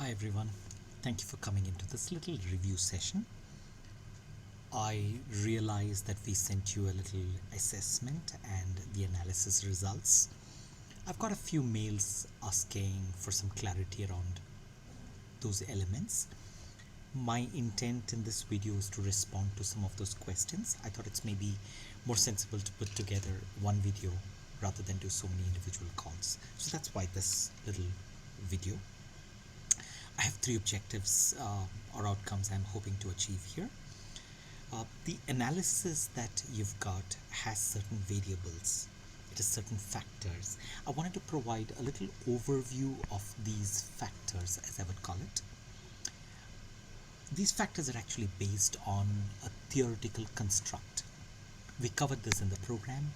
Hi everyone, thank you for coming into this little review session. I realize that we sent you a little assessment and the analysis results. I've got a few mails asking for some clarity around those elements. My intent in this video is to respond to some of those questions. I thought it's maybe more sensible to put together one video rather than do so many individual calls. So that's why this little video. I have three objectives or outcomes I'm hoping to achieve here. The analysis that you've got has certain variables, it has certain factors. I wanted to provide a little overview of these factors, as I would call it. These factors are actually based on a theoretical construct. We covered this in the program,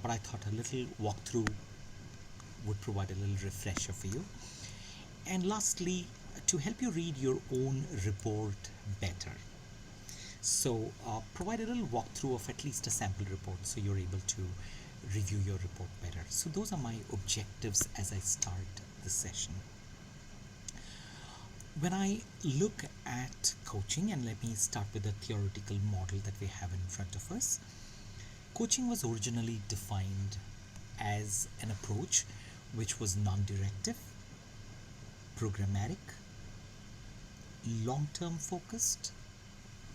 but I thought a little walkthrough would provide a little refresher for you. And lastly, to help you read your own report better. So provide a little walkthrough of at least a sample report so you're able to review your report better. So those are my objectives as I start the session. When I look at coaching, and let me start with the theoretical model that we have in front of us. Coaching was originally defined as an approach which was non-directive, programmatic, long-term focused,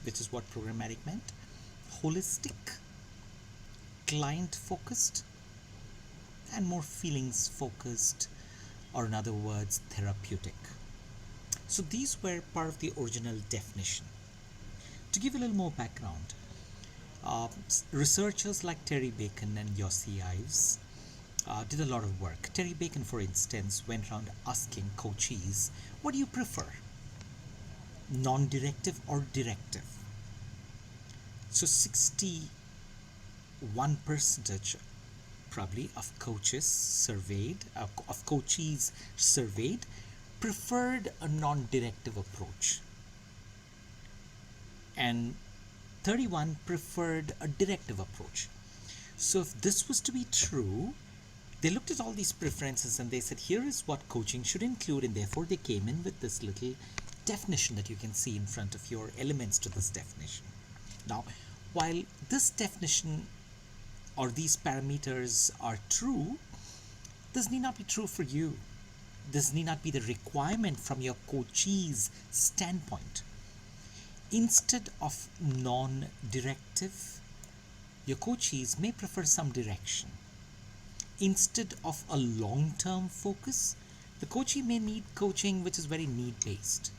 which is what programmatic meant, holistic, client focused, and more feelings focused, or in other words, therapeutic. So these were part of the original definition. To give a little more background, researchers like Terry Bacon and Yossi Ives did a lot of work. Terry Bacon, for instance, went around asking coachees, what do you prefer? Non-directive or directive? So 61% probably of coaches surveyed, of coachees surveyed, preferred a non-directive approach. And 31 preferred a directive approach. So if this was to be true, they looked at all these preferences and they said, here is what coaching should include, and therefore they came in with this little definition that you can see in front of your elements to this definition. Now, while this definition or these parameters are true, this need not be true for you. This need not be the requirement from your coachee's standpoint. Instead of non-directive, your coachees may prefer some direction. Instead of a long-term focus, the coachee may need coaching which is very need-based.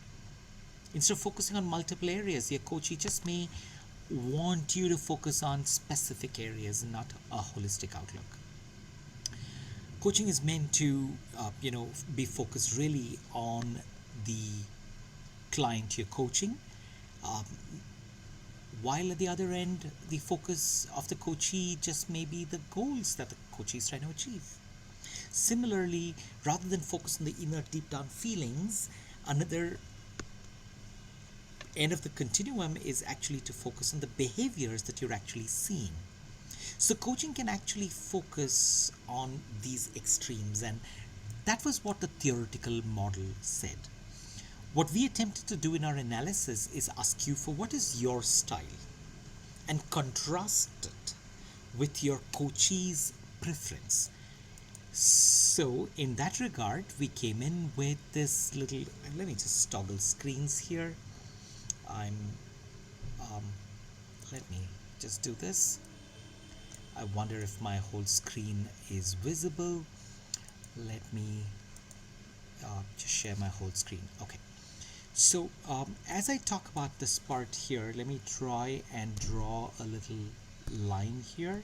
Instead of focusing on multiple areas, your coachee just may want you to focus on specific areas and not a holistic outlook. Coaching is meant to, be focused really on the client you're coaching, while at the other end, the focus of the coachee just may be the goals that the coachee is trying to achieve. Similarly, rather than focus on the inner deep down feelings, another end of the continuum is actually to focus on the behaviors that you're actually seeing. So coaching can actually focus on these extremes, and that was what the theoretical model said. What we attempted to do in our analysis is ask you for what is your style and contrast it with your coachee's preference. So in that regard, we came in with this little, let me just toggle screens here. Let me just do this. I wonder if my whole screen is visible. Let me just share my whole screen. Okay. So as I talk about this part here, let me try and draw a little line here.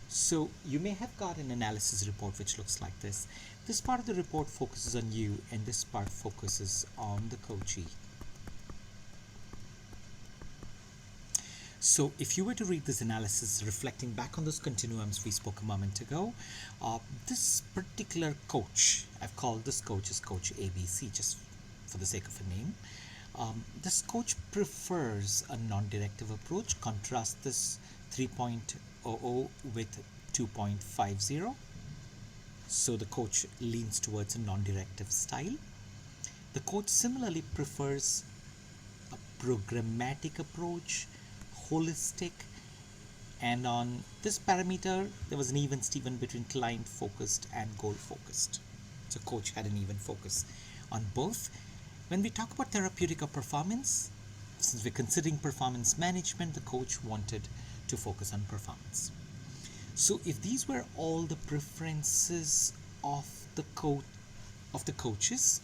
So you may have got an analysis report which looks like this. This part of the report focuses on you, and this part focuses on the coachee. So if you were to read this analysis reflecting back on those continuums we spoke a moment ago, this particular coach, I've called this coach as Coach ABC just for the sake of a name. This coach prefers a non-directive approach. Contrast this 3.00 with 2.50. So the coach leans towards a non-directive style. The coach similarly prefers a programmatic approach, holistic, and on this parameter, there was an even Steven between client focused and goal focused. So, coach had an even focus on both. When we talk about therapeutic or performance, since we're considering performance management, the coach wanted to focus on performance. So, if these were all the preferences of the coaches,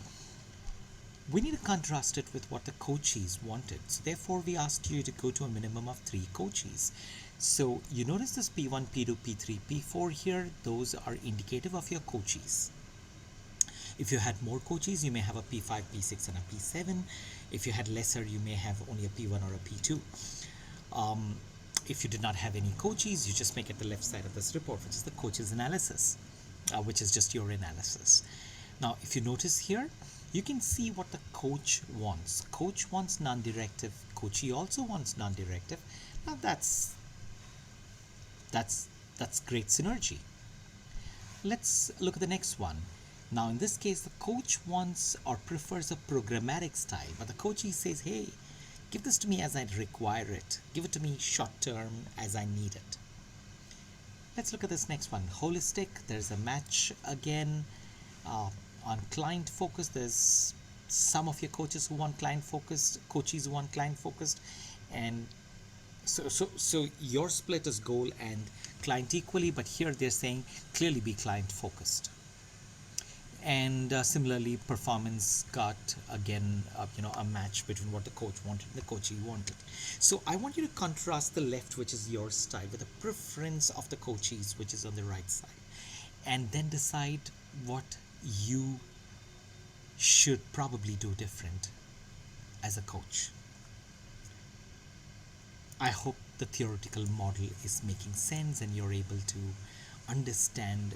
we need to contrast it with what the coaches wanted. So therefore, we asked you to go to a minimum of 3 coaches. So you notice this P1, P2, P3, P4 here, those are indicative of your coaches. If you had more coaches, you may have a P5, P6 and a P7. If you had lesser, you may have only a P1 or a P2. If you did not have any coaches, you just make it the left side of this report, which is the coaches analysis, which is just your analysis. Now, if you notice here, you can see what the coach wants. Coach wants non-directive. Coachee also wants non-directive. Now that's great synergy. Let's look at the next one. Now in this case, the coach wants or prefers a programmatic style, but the coachee says, hey, give this to me as I require it. Give it to me short term as I need it. Let's look at this next one. Holistic, there's a match again. On client focused, there's some of your coaches who want client focused, coaches who want client focused, and so your split is goal and client equally, but here they're saying clearly be client focused. And similarly, performance got again a match between what the coach wanted and the coachee wanted. So I want you to contrast the left, which is your style, with the preference of the coaches, which is on the right side, and then decide what you should probably do different as a coach. I hope the theoretical model is making sense and you're able to understand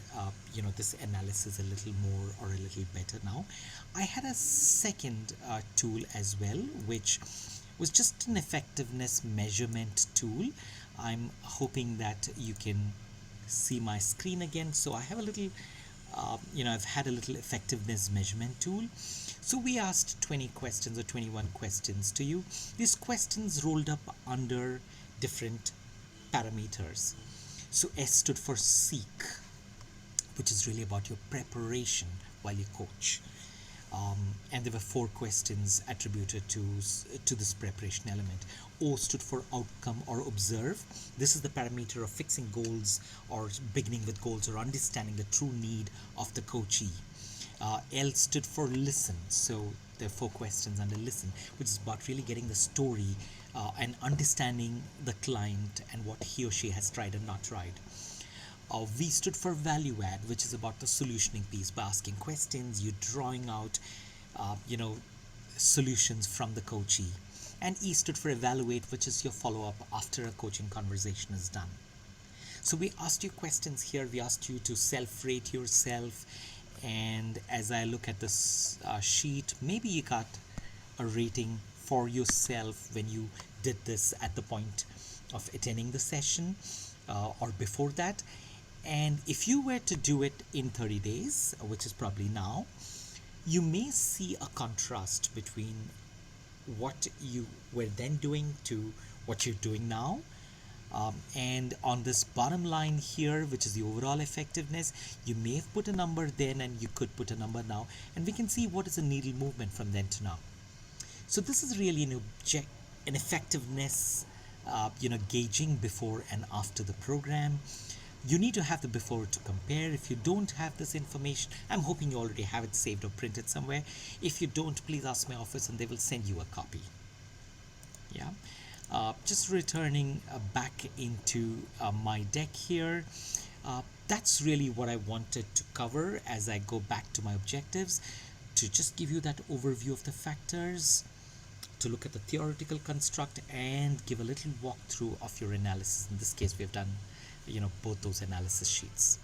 this analysis a little more or a little better now. I had a second tool as well, which was just an effectiveness measurement tool. I'm hoping that you can see my screen again. So I have a little I've had a little effectiveness measurement tool. So we asked 20 questions or 21 questions to you. These questions rolled up under different parameters. So S stood for seek, which is really about your preparation while you coach. And there were 4 questions attributed to this preparation element. O stood for outcome or observe. This is the parameter of fixing goals or beginning with goals or understanding the true need of the coachee. L stood for listen. So there are 4 questions under listen, which is about really getting the story and understanding the client and what he or she has tried and not tried. V stood for value add, which is about the solutioning piece. By asking questions, you're drawing out solutions from the coachee. And E stood for evaluate, which is your follow-up after a coaching conversation is done. So we asked you questions here. We asked you to self-rate yourself, and as I look at this sheet, maybe you got a rating for yourself when you did this at the point of attending the session or before that. And if you were to do it in 30 days, which is probably now, you may see a contrast between what you were then doing to what you're doing now. And on this bottom line here, which is the overall effectiveness, you may have put a number then and you could put a number now, and we can see what is the needle movement from then to now. So this is really an effectiveness gauging before and after the program. You need to have the before to compare. If you don't have this information, I'm hoping you already have it saved or printed somewhere. If you don't, please ask my office and they will send you a copy. Yeah. Just returning back into my deck here. That's really what I wanted to cover as I go back to my objectives, to just give you that overview of the factors, to look at the theoretical construct and give a little walkthrough of your analysis. In this case, we have done both those analysis sheets.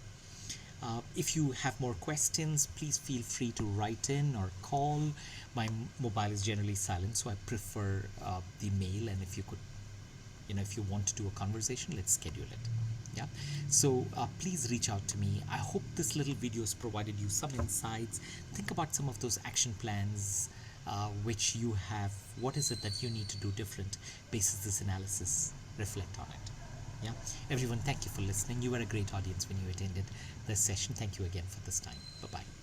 If you have more questions, please feel free to write in or call. My mobile is generally silent, so I prefer the mail, and if you could, if you want to do a conversation, let's schedule it. Yeah, so please reach out to me. I hope this little video has provided you some insights. Think about some of those action plans which you have, what is it that you need to do different basis this analysis, reflect on it. Yeah, everyone, thank you for listening. You were a great audience when you attended this session. Thank you again for this time. Bye bye.